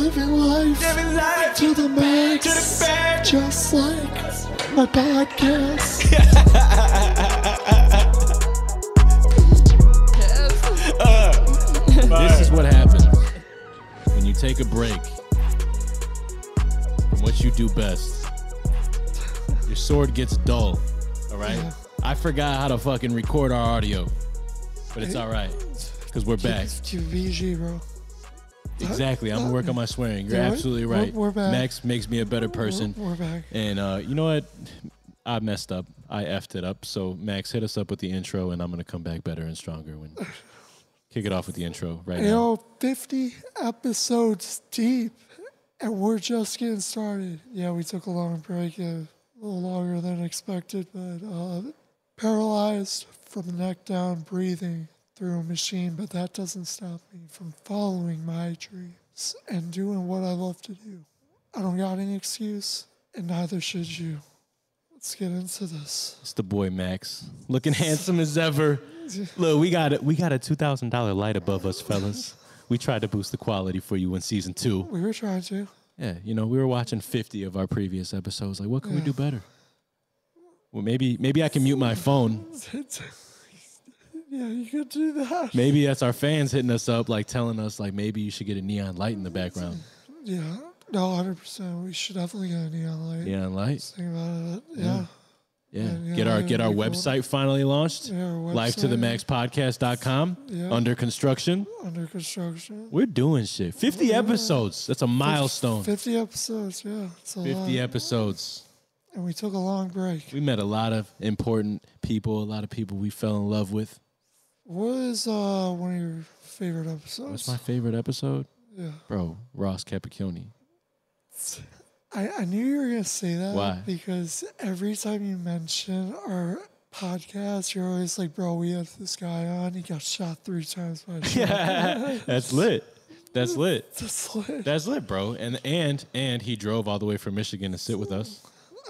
living life to the max, just like my podcast. This is what happens when you take a break from what you do best. Your sword gets dull, all right? Yeah. I forgot how to fucking record our audio, but it's all right because we're back. Keep VG, bro. Exactly. I'm going to work on my swearing. You're Yeah, absolutely right. we're back. Max makes me a better person. We're back. And you know what? I messed up. I effed it up. So, Max, hit us up with the intro, and I'm going to come back better and stronger when kick it off with the intro right now. Yo, 50 episodes deep, and we're just getting started. Yeah, we took a long break, a little longer than expected, but paralyzed from the neck down, breathing through a machine, but that doesn't stop me from following my dreams and doing what I love to do. I don't got any excuse, and neither should you. Let's get into this. It's the boy Max, looking handsome as ever. Look, we got a $2,000 light above us, fellas. We tried to boost the quality for you in season 2. We were trying to. Yeah, you know, we were watching 50 of our previous episodes. Like, what can we do better? Well, maybe I can mute my phone. Yeah, you could do that. Maybe that's our fans hitting us up, like telling us, like maybe you should get a neon light in the background. Yeah, no, 100%. We should definitely get a neon light. Neon light. Just think about it. Yeah. Yeah. Get our website finally launched. Yeah, our website. LifeToTheMaxPodcast.com. Yeah. Under construction. Under construction. We're doing shit. 50 episodes. That's a milestone. 50 episodes, yeah. It's a 50 lot. episodes. And we took a long break. We met a lot of important people, a lot of people we fell in love with. What is one of your favorite episodes? What's my favorite episode? Yeah. Bro, Ross Capicchione. I knew you were going to say that. Why? Because every time you mention our podcast, you're always like, bro, we had this guy on. He got shot 3 times by a shotgun. That's lit. That's lit. That's lit. That's lit, bro. And he drove all the way from Michigan to sit with us.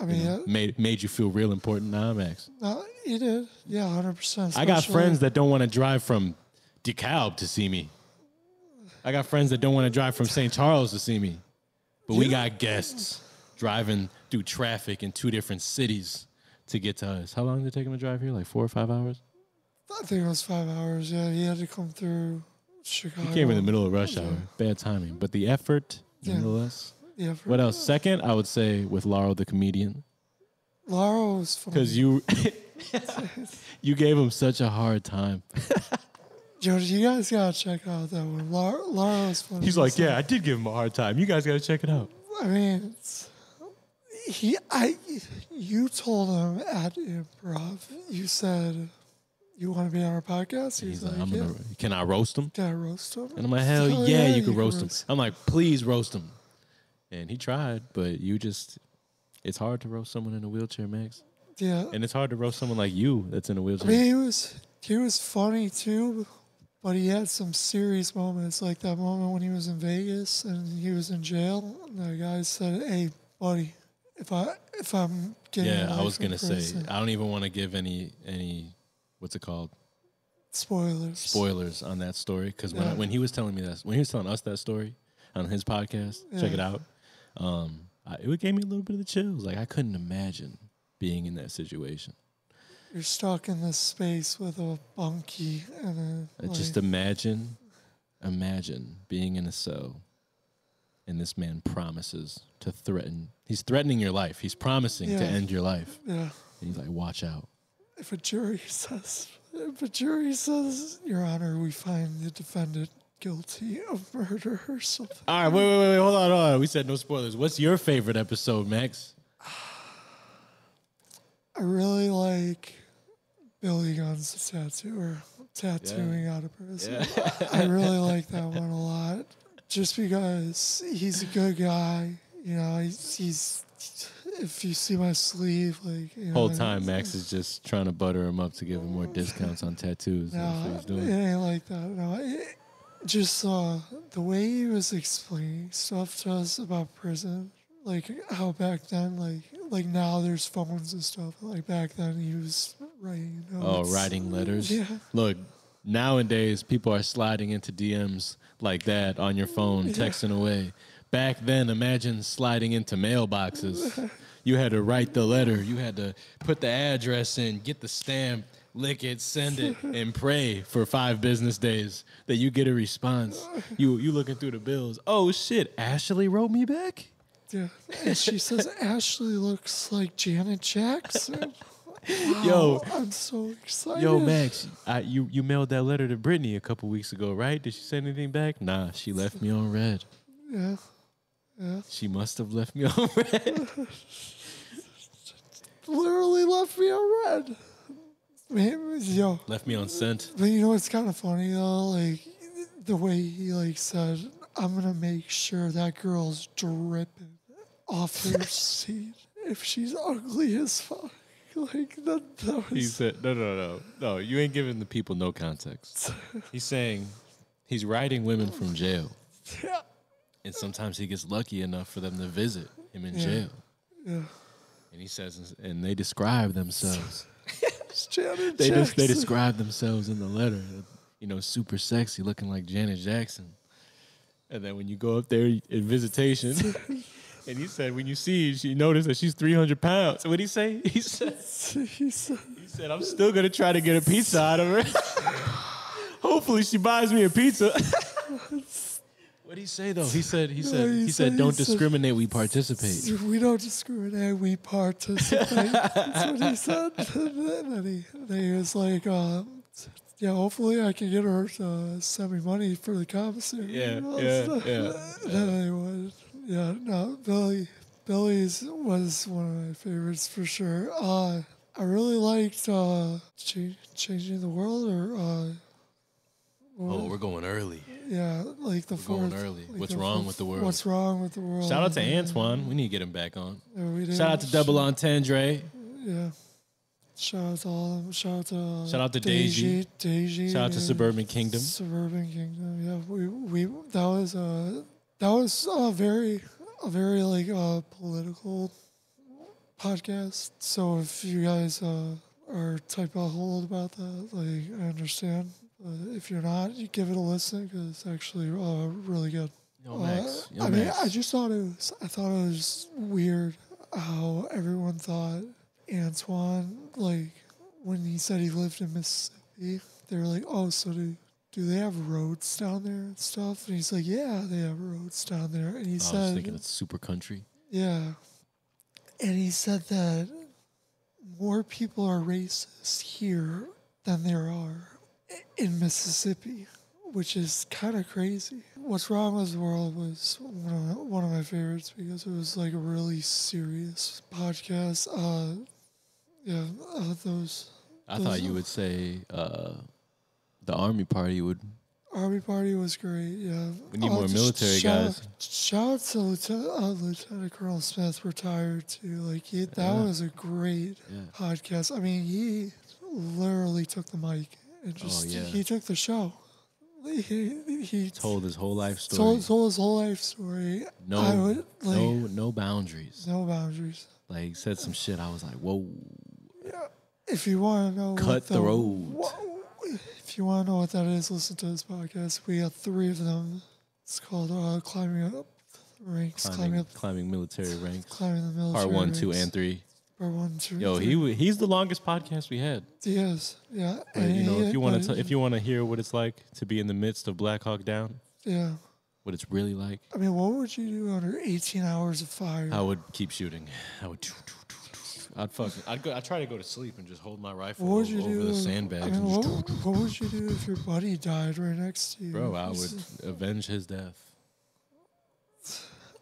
I mean, Made you feel real important. Nah, Max. no, he did. Yeah, 100%. I got friends that don't want to drive from DeKalb to see me. I got friends that don't want to drive from St. Charles to see me. But we got guests driving through traffic in 2 different cities to get to us. How long did it take him to drive here? Like 4 or 5 hours? I think it was 5 hours. Yeah, he had to come through Chicago. He came in the middle of rush hour. Bad timing. But the effort, nonetheless. Yeah. What else? Second, I would say with Laurel the comedian. Laurel was funny. Because you gave him such a hard time. Yo, you guys gotta check out that one. Laurel was funny. He's like, yeah, I did give him a hard time. You guys got to check it out. I mean, you told him at improv, you said, you want to be on our podcast? He's like, can I roast him? Can I roast him? And I'm like, hell yeah, you can roast him. I'm like, please roast him. And he tried, but it's hard to roast someone in a wheelchair, Max. Yeah. And it's hard to roast someone like you that's in a wheelchair. I mean, he was funny too, but he had some serious moments, like that moment when he was in Vegas and he was in jail. And the guy said, "Hey, buddy, if I'm getting I was gonna say, I don't even want to give any what's it called? Spoilers on that story, because when he was telling me that, when he was telling us that story on his podcast, check it out. It gave me a little bit of the chills. Like I couldn't imagine being in that situation. You're stuck in this space with a bunkie and just imagine being in a cell and this man promises to threaten. He's threatening your life. He's promising to end your life. Yeah. And he's like, watch out. If a jury says, Your Honor, we find the defendant guilty of murder or something. All right, wait, hold on. We said no spoilers. What's your favorite episode, Max? I really like Billy Gunn's tattooer tattooing out of prison. Yeah. I really like that one a lot, just because he's a good guy. You know, he's if you see my sleeve, like you know, whole time Max is just trying to butter him up to give him more discounts on tattoos. No, that's what he's doing. It ain't like that. No, just the way he was explaining stuff to us about prison. Like how back then, like now there's phones and stuff. Like back then he was writing notes. Oh, writing letters? Yeah. Look, Nowadays, people are sliding into DMs like that on your phone, texting away. Back then, imagine sliding into mailboxes. You had to write the letter. You had to put the address in, get the stamp, lick it, send it, and pray for 5 business days that you get a response. You looking through the bills. Oh, shit, Ashley wrote me back? Yeah. And she says Ashley looks like Janet Jackson. Wow, Yo, I'm so excited. Yo, Max, you mailed that letter to Brittany a couple weeks ago, right? Did she send anything back? Nah, she left me on red. Yeah. Yeah. She must have left me on red. Literally left me on red. Man, yo. Left me on scent. But you know what's kind of funny though? Like the way he like said, I'm gonna make sure that girl's dripping off her seat if she's ugly as fuck. Like that was... He said, no. You ain't giving the people no context. He's saying he's writing women from jail. Yeah. And sometimes he gets lucky enough for them to visit him in jail. Yeah. And he says, and they describe themselves. They describe themselves in the letter. You know, super sexy, looking like Janet Jackson. And then when you go up there in visitation, and he said, when you see her, you notice that she's 300 pounds. What'd he say? He said, I'm still going to try to get a pizza out of her. Hopefully she buys me a pizza. What'd he say, though? He said, don't discriminate, we participate. We don't discriminate, we participate. That's what he said. And then he was like, yeah, hopefully I can get her to send me money for the commissary. Yeah. Billy's was one of my favorites for sure. I really liked Changing the World or... we're going early. Yeah, like the fourth. Going early. Like What's wrong with the world? What's wrong with the world? Shout out to Antoine. We need to get him back on. Yeah, we did. Shout out to Double Entendre. Yeah. Shout out to all of them. Shout out to Daisy. Shout out to yeah. Suburban Kingdom. Suburban Kingdom. Yeah, we that was a very like political podcast. So if you guys are type of hold about that, like I understand. If you're not, you give it a listen because it's actually really good. Max. I just thought it was weird how everyone thought Antoine, like when he said he lived in Mississippi, they were like, oh, so do they have roads down there and stuff? And he's like, yeah, they have roads down there. And he said, I was thinking it's super country. Yeah. And he said that more people are racist here than there are in Mississippi, which is kind of crazy. What's Wrong with the World was one of my favorites because it was like a really serious podcast. I thought you would say the Army Party would. Army Party was great, yeah. We need more military guys. Shout out to Lieutenant Colonel Smith, retired too. Like that was a great podcast. I mean, he literally took the mic and just he took the show. He told his whole life story. Told his whole life story. No boundaries. No boundaries. Like said some shit. I was like, whoa. Yeah. If you want to know, cut the road. If you want to know what that is, listen to this podcast. We got 3 of them. It's called Climbing Up Ranks. Climbing Military Ranks. Climbing the Military Part 1, ranks. 2, and 3. Part 1, 2, Yo, 3. he's the longest podcast we had. He is, yeah. But, if you want to hear what it's like to be in the midst of Black Hawk Down, yeah, what it's really like. I mean, what would you do under 18 hours of fire? I would keep shooting. I'd try to go to sleep and just hold my rifle over the sandbags. I mean, what would you do if your buddy died right next to you? Bro, I would avenge his death.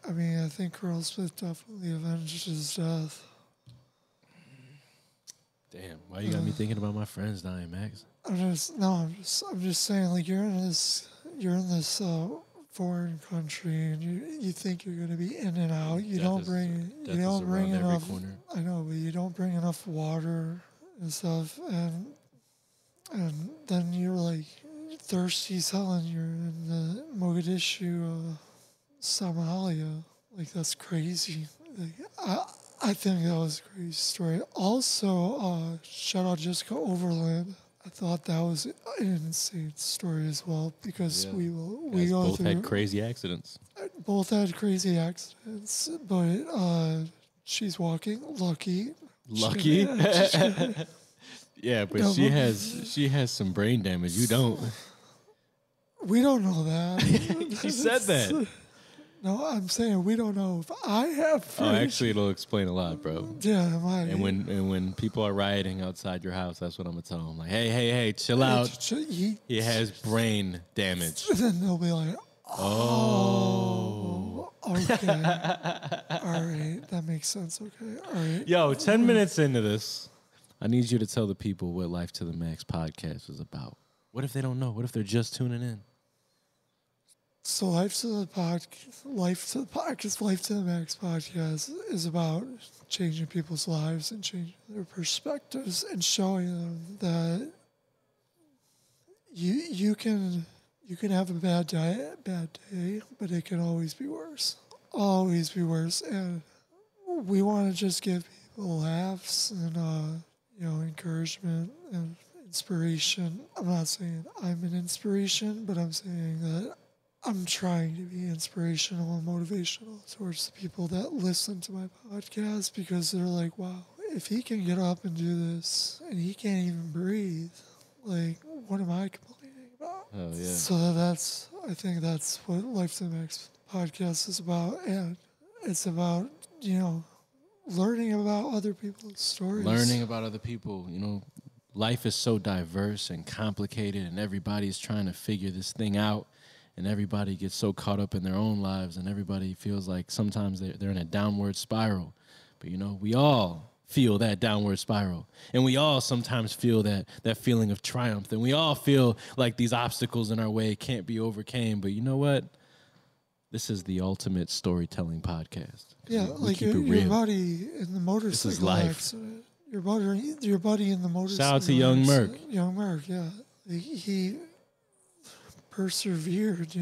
I mean, I think Colonel Smith definitely avenged his death. Damn, why you got me thinking about my friends dying, Max? I'm just saying, like you're in this foreign country, and you think you're gonna be in and out. You don't bring enough. I know, but you don't bring enough water and stuff, and then you're like thirsty as hell, and you're in the Mogadishu, Somalia. Like that's crazy. Like, I think that was a crazy story. Also, shout out Jessica Overland. I thought that was an insane story as well because Yeah. we Guys go both through had crazy accidents. both had crazy accidents, but she's walking lucky. Lucky. She- Yeah, but No, she has some brain damage. You don't. we don't know that. She said that. No, I'm saying we don't know if I have. Oh, actually, it'll explain a lot, bro. Yeah, my. And when people are rioting outside your house, that's what I'm gonna tell them. Like, hey, chill out. He has brain damage. Then they'll be like, oh, okay, all right, that makes sense. Okay, all right. Yo, 10 minutes into this, I need you to tell the people what Life to the Max podcast is about. What if they don't know? What if they're just tuning in? So Life to the Max podcast is about changing people's lives and changing their perspectives and showing them that you can have a bad day, but it can always be worse. Always be worse. And we want to just give people laughs and encouragement and inspiration. I'm not saying I'm an inspiration, but I'm saying that I'm trying to be inspirational and motivational towards the people that listen to my podcast because they're like, wow, if he can get up and do this and he can't even breathe, like, what am I complaining about? Oh, yeah. So I think that's what Life to the Max podcast is about. And it's about, learning about other people's stories. Learning about other people. Life is so diverse and complicated, and everybody's trying to figure this thing out. And everybody gets so caught up in their own lives, and everybody feels like sometimes they're in a downward spiral. But, we all feel that downward spiral. And we all sometimes feel that feeling of triumph. And we all feel like these obstacles in our way can't be overcame. But you know what? This is the ultimate storytelling podcast. Yeah, like your buddy in the motorcycle accident. Your buddy in the motorcycle Shout out to Young Merc. Young Merc, yeah. He persevered,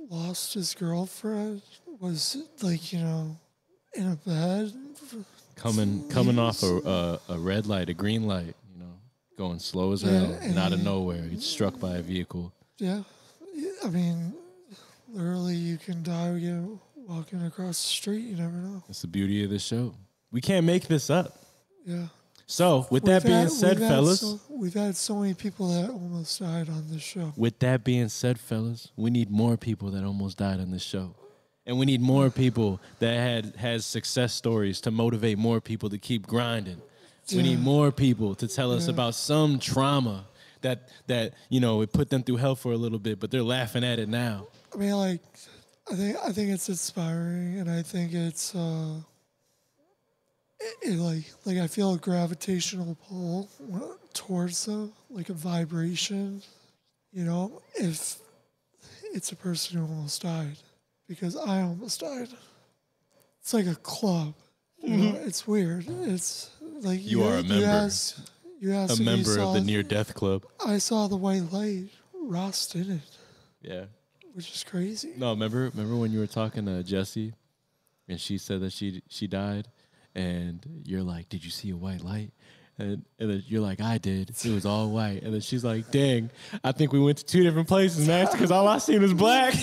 lost his girlfriend, was like, in a bed. Coming off a red light, a green light, going slow as hell, and out of nowhere, he's struck by a vehicle. Yeah. I mean, literally, you can die again walking across the street. You never know. That's the beauty of this show. We can't make this up. Yeah. So, with that being said, fellas. We've had so many people that almost died on this show. With that being said, fellas, we need more people that almost died on this show. And we need more people that has success stories to motivate more people to keep grinding. Yeah. We need more people to tell us about some trauma that it put them through hell for a little bit, but they're laughing at it now. I mean, like, I think it's inspiring, and I think it's I feel a gravitational pull towards them, like a vibration, if it's a person who almost died, because I almost died. It's like a club. It's weird. It's like you are a member. You asked a member of the near-death club. I saw the white light. Ross didn't. Yeah. Which is crazy. No, remember when you were talking to Jessie, and she said that she died, and you're like, did you see a white light? And then you're like, I did. It was all white. And then she's like, dang, I think we went to two different places, Max, because all I seen was black.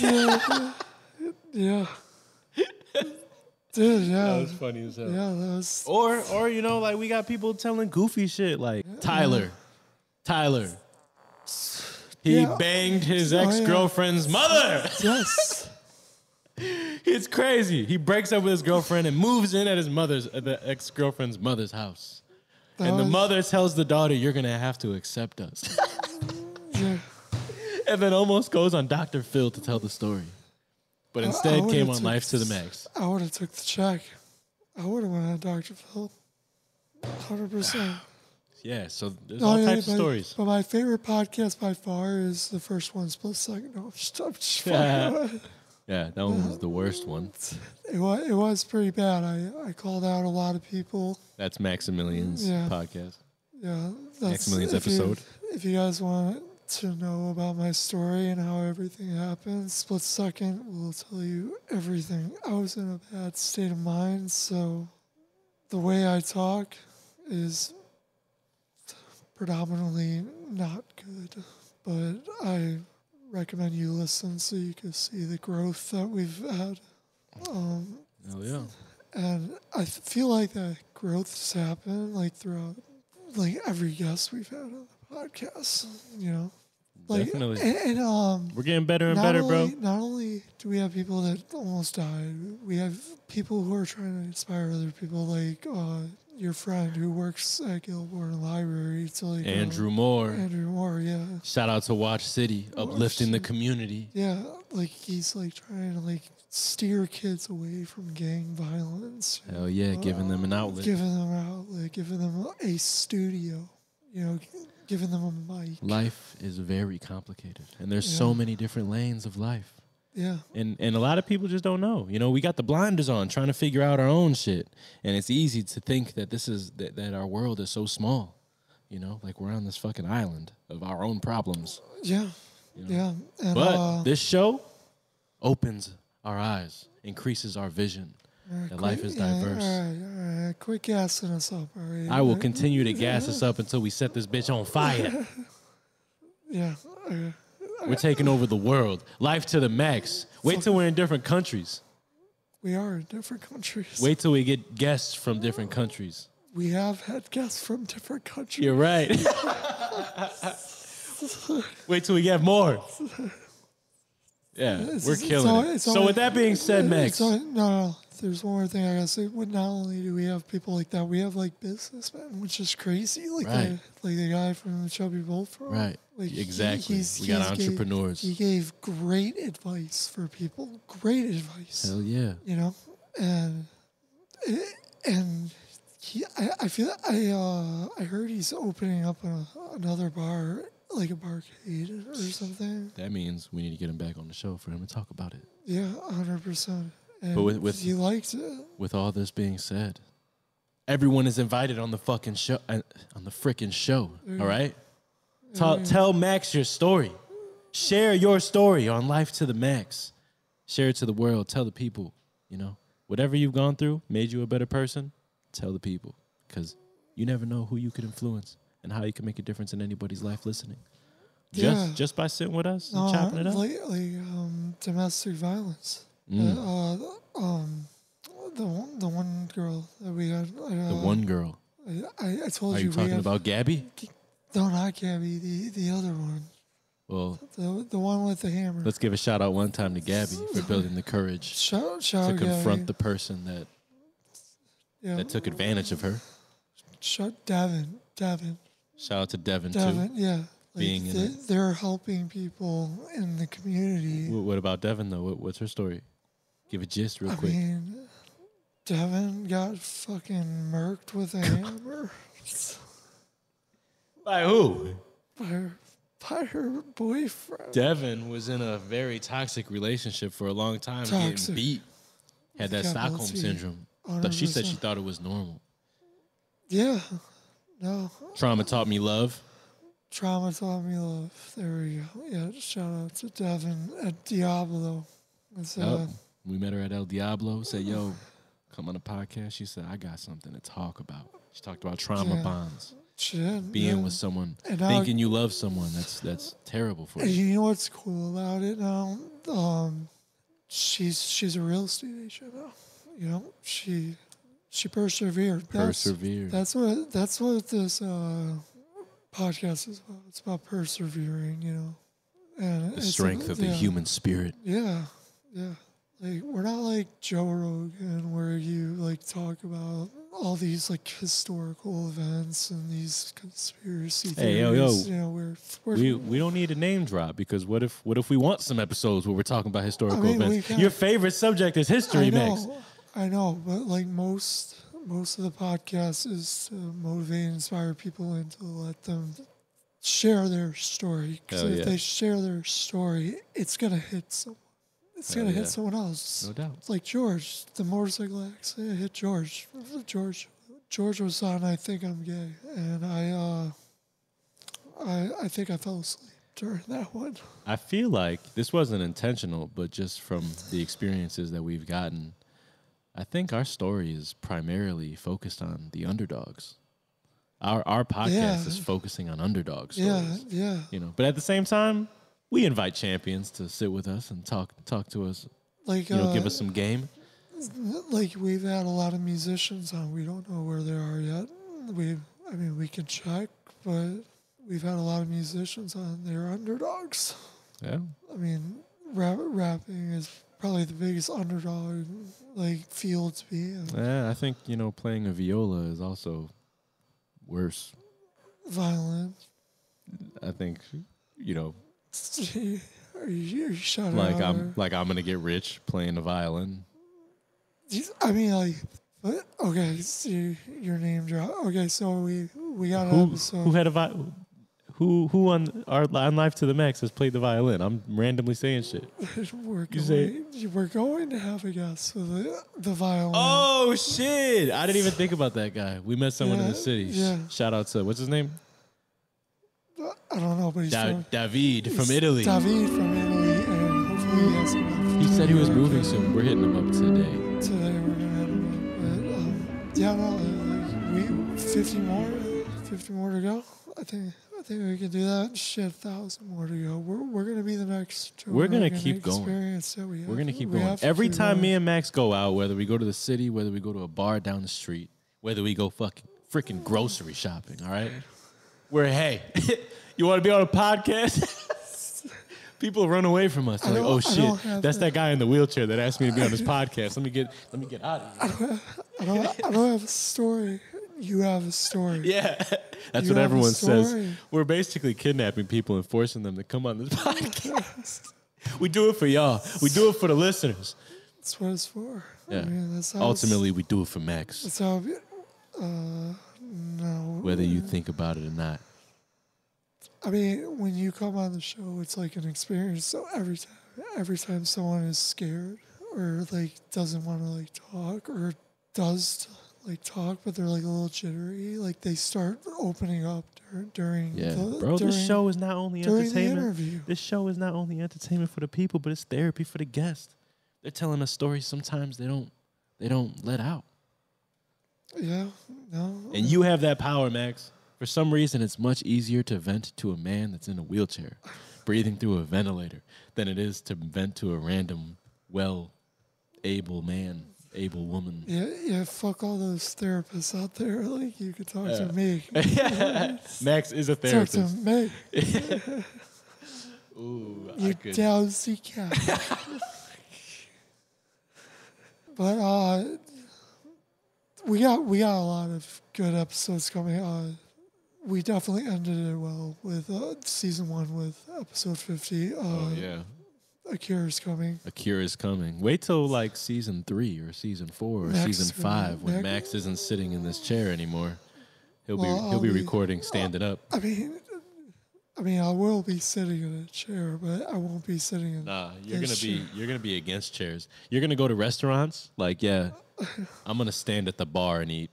Yeah. Dude, yeah. That was funny as hell. Yeah, that was... Or like we got people telling goofy shit like Tyler. He banged his ex-girlfriend's mother. Yes. It's crazy. He breaks up with his girlfriend and moves in at the ex-girlfriend's mother's house. The mother tells the daughter, you're going to have to accept us. Yeah. And then almost goes on Dr. Phil to tell the story. But instead came on Life to the Max. I would have took the check. I would have went on Dr. Phil. 100%. Yeah, so there's all types of stories. But my favorite podcast by far is the first one, Split Second. No, I'm just Yeah, that one was the worst one. It was pretty bad. I called out a lot of people. That's Maximilian's podcast. Yeah. Maximilian's episode. If you guys want to know about my story and how everything happened, Split Second will tell you everything. I was in a bad state of mind, so the way I talk is predominantly not good, but I recommend you listen so you can see the growth that we've had. Hell yeah. And I feel like that growth has happened like throughout like every guest we've had on the podcast, you know? Like, Definitely. And We're getting better and better, bro. Not only do we have people that almost died, we have people who are trying to inspire other people, like your friend who works at Gilbourne Library. It's like Andrew Moore. Andrew Moore, yeah. Shout out to Watch City, uplifting the community. Yeah, like he's like trying to like steer kids away from gang violence. Hell yeah, giving them an outlet. Giving them an outlet, giving them a studio, you know, giving them a mic. Life is very complicated, and there's so many different lanes of life. Yeah. And a lot of people just don't know. You know, we got the blinders on trying to figure out our own shit. And it's easy to think that that our world is so small. You know, like we're on this fucking island of our own problems. Yeah. You know? Yeah. And, but this show opens our eyes, increases our vision. That life is diverse. All right. Quit gassing us up, all right? I will continue to gas us up until we set this bitch on fire. Yeah. We're taking over the world. Life to the max. Wait till we're in different countries. We are in different countries. Wait till we get guests from different countries. We have had guests from different countries. You're right. Wait till we get more. Yeah, we're killing it. So with that being said, Max. No. There's one more thing I gotta say. Not only do we have people like that, we have like businessmen, which is crazy. Like the guy from the Chubby Bullfrog. Right. Like exactly. We got entrepreneurs. He gave great advice for people. Great advice. Hell yeah. You know, and I heard he's opening up another bar, like a barcade or something. That means we need to get him back on the show for him to talk about it. Yeah, 100%. And but he liked it. With all this being said, everyone is invited on the fucking show, on the freaking show. All right. Tell Max your story. Share your story on Life to the Max. Share it to the world. Tell the people. You know, whatever you've gone through made you a better person. Tell the people, because you never know who you could influence and how you can make a difference in anybody's life listening. Just by sitting with us and chopping it up. Like domestic violence. The one girl that we had. The one girl. I told you. Are you talking about Gabby? No, not Gabby. The other one. Well, the one with the hammer. Let's give a shout out one time to Gabby for building the courage to confront the person that took advantage of her. Devin. Shout out to Devin too. Yeah. Like they're helping people in the community. What about Devin though? What's her story? Give a gist real quick. I mean, Devin got fucking murked with a hammer. By who? By her boyfriend. Devin was in a very toxic relationship for a long time, getting beat. Had that Stockholm syndrome. She said she thought it was normal. Yeah. No. Trauma taught me love. Trauma taught me love. There we go. Yeah, shout out to Devin at Diablo. We met her at El Diablo. Said, yo, come on the podcast. She said, I got something to talk about. She talked about trauma bonds. Shit, being with someone, thinking you love someone. That's terrible for you. You know what's cool about it now? She's a real estate agent now. You know, she persevered. That's what this podcast is about. It's about persevering, you know. And the strength of the human spirit. Yeah. Like, we're not like Joe Rogan where you like talk about all these like historical events and these conspiracy theories. Hey, yo. You know, we don't need a name drop, because what if we want some episodes where we're talking about historical events? Your favorite subject is history, Max. I know, but like most of the podcast is to motivate and inspire people and to let them share their story. Because if they share their story, it's gonna hit someone. It's going to hit someone else. No doubt. It's like George, the motorcycle accident hit George. George was on I Think I'm Gay. And I think I fell asleep during that one. I feel like this wasn't intentional, but just from the experiences that we've gotten, I think our story is primarily focused on the underdogs. Our podcast Yeah. is focusing on underdog Yeah, stories. yeah. You know, but at the same time, we invite champions to sit with us and talk to us. Like, Give us some game. like we've had a lot of musicians on. We don't know where they are yet. We can check, but we've had a lot of musicians on. They're underdogs. Yeah. I mean, rapping is probably the biggest underdog like field to be in. Yeah, I think playing a viola is also worse. Violin. I think Are you shut like out? I'm gonna get rich playing the violin. I mean, like, but okay. So your name drop. Okay, so we got an Who episode. had a who on Live to the Max has played the violin? I'm randomly saying shit. We're going to have a guest with the violin. Oh shit! I didn't even think about that guy. We met someone in the city. Yeah. Shout out to what's his name? I don't know, but he's David from Italy. David from Italy, and hopefully he has enough. He said he was moving soon. We're hitting him up today. Today we're gonna hit him up, but yeah, no, we 50 more to go. I think we can do that. Shit, 1,000 more to go. We're gonna be the next. We're gonna keep going. We're gonna keep going. Every time me and Max go out, whether we go to the city, whether we go to a bar down the street, whether we go freaking grocery shopping, all right? Hey, you want to be on a podcast? People run away from us. They're like, oh shit, that's that guy in the wheelchair that asked me to be on his podcast. Let me get out of here. I don't have a story. You have a story. Yeah, that's what everyone says. We're basically kidnapping people and forcing them to come on this podcast. We do it for y'all. We do it for the listeners. That's what it's for. Yeah. I mean, that's how ultimately, we do it for Max. That's how. No. Whether you think about it or not. I mean, when you come on the show, it's like an experience. So every time someone is scared or like doesn't want to like talk or does talk, but they're like a little jittery, like they start opening up during. Yeah, this show is not only entertainment. The interview. This show is not only entertainment for the people, but it's therapy for the guests. They're telling us stories sometimes they don't let out. Yeah, no. And you have that power, Max. For some reason, it's much easier to vent to a man that's in a wheelchair, breathing through a ventilator, than it is to vent to a random, able man, able woman. Yeah. Fuck all those therapists out there. Like you could talk to me. Max is a therapist. Talk to me. Ooh, you dowsy cat. But we got a lot of good episodes coming. We definitely ended it well with season 1 with episode 50. Oh yeah, Akira's coming. Akira's coming. Wait till like season 3 or season 4 or season 5 when Max isn't sitting in this chair anymore. He'll be recording standing up. I mean, I will be sitting in a chair, but I won't be sitting in. Nah, you're gonna be against chairs. You're gonna go to restaurants. Like, yeah, I'm gonna stand at the bar and eat.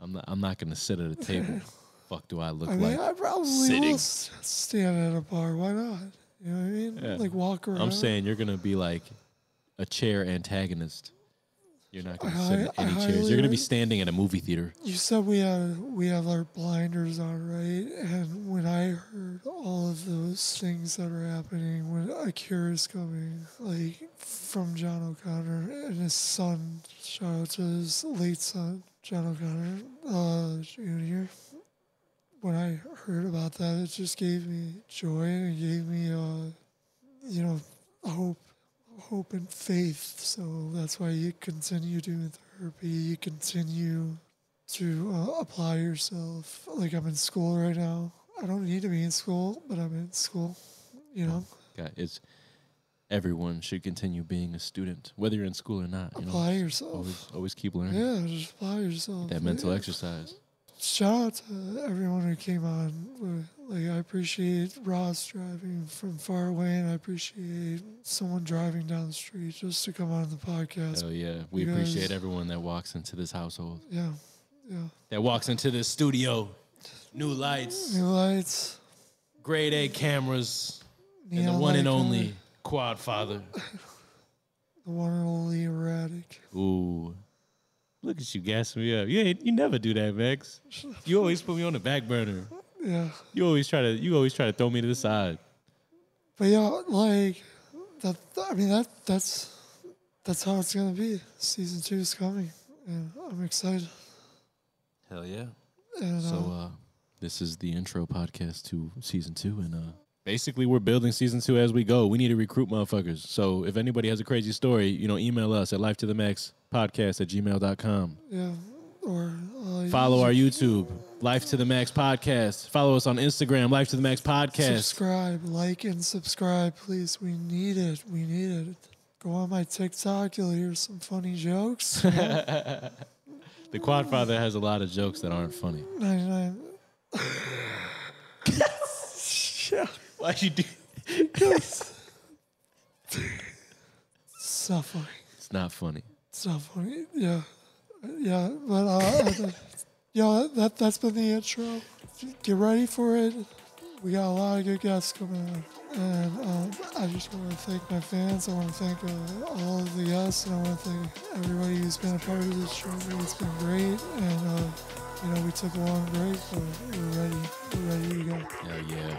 I'm not gonna sit at a table. Fuck, do I look like I probably sitting? will stand at a bar. Why not? You know what I mean? Yeah. Like walk around. I'm saying you're gonna be like a chair antagonist. You're not gonna sit in any chairs. You're gonna be standing at a movie theater. You said we have our blinders on, right? And when I heard all of those things that are happening, when Akira's coming, like from John O'Connor and his son, shout out to his late son, John O'Connor Jr. When I heard about that, it just gave me joy and it gave me, hope and faith. So that's why you continue doing therapy. You continue to apply yourself. Like I'm in school right now. I don't need to be in school, but I'm in school. You know. Yeah, everyone should continue being a student, whether you're in school or not. Apply yourself. Always keep learning. Yeah, just apply yourself. That mental exercise. Shout out to everyone who came on. Like I appreciate Ross driving from far away, and I appreciate someone driving down the street just to come on the podcast. Hell yeah, we appreciate everyone that walks into this household. Yeah. That walks into this studio. New lights, grade A cameras, and the one and only Quad Father. The one and only Erratic. Ooh, look Look at you gassing me up. You never do that, Max. You always put me on the back burner. Yeah. You always try to throw me to the side. But yeah, like that. I mean, that's how it's gonna be. Season 2 is coming, and I'm excited. Hell yeah! And, So this is the intro podcast to season 2, and basically we're building season 2 as we go. We need to recruit motherfuckers. So if anybody has a crazy story, email us at lifetothemaxpodcast@gmail.com. Yeah. Or Follow our YouTube, Life to the Max Podcast. Follow us on Instagram, Life to the Max Podcast. Subscribe, like, and subscribe, please. We need it. We need it. Go on my TikTok. You'll hear some funny jokes. The Quadfather has a lot of jokes that aren't funny. 99. Yeah. Why'd you do? It's not funny. It's not funny. It's not funny. Yeah. Yeah. But that's been the intro. Get ready for it. We got a lot of good guests coming on. And I just want to thank my fans. I want to thank all of the guests. And I want to thank everybody who's been a part of this show. It's been great. And, we took a long break, but we're ready. We're ready to go. Hell yeah.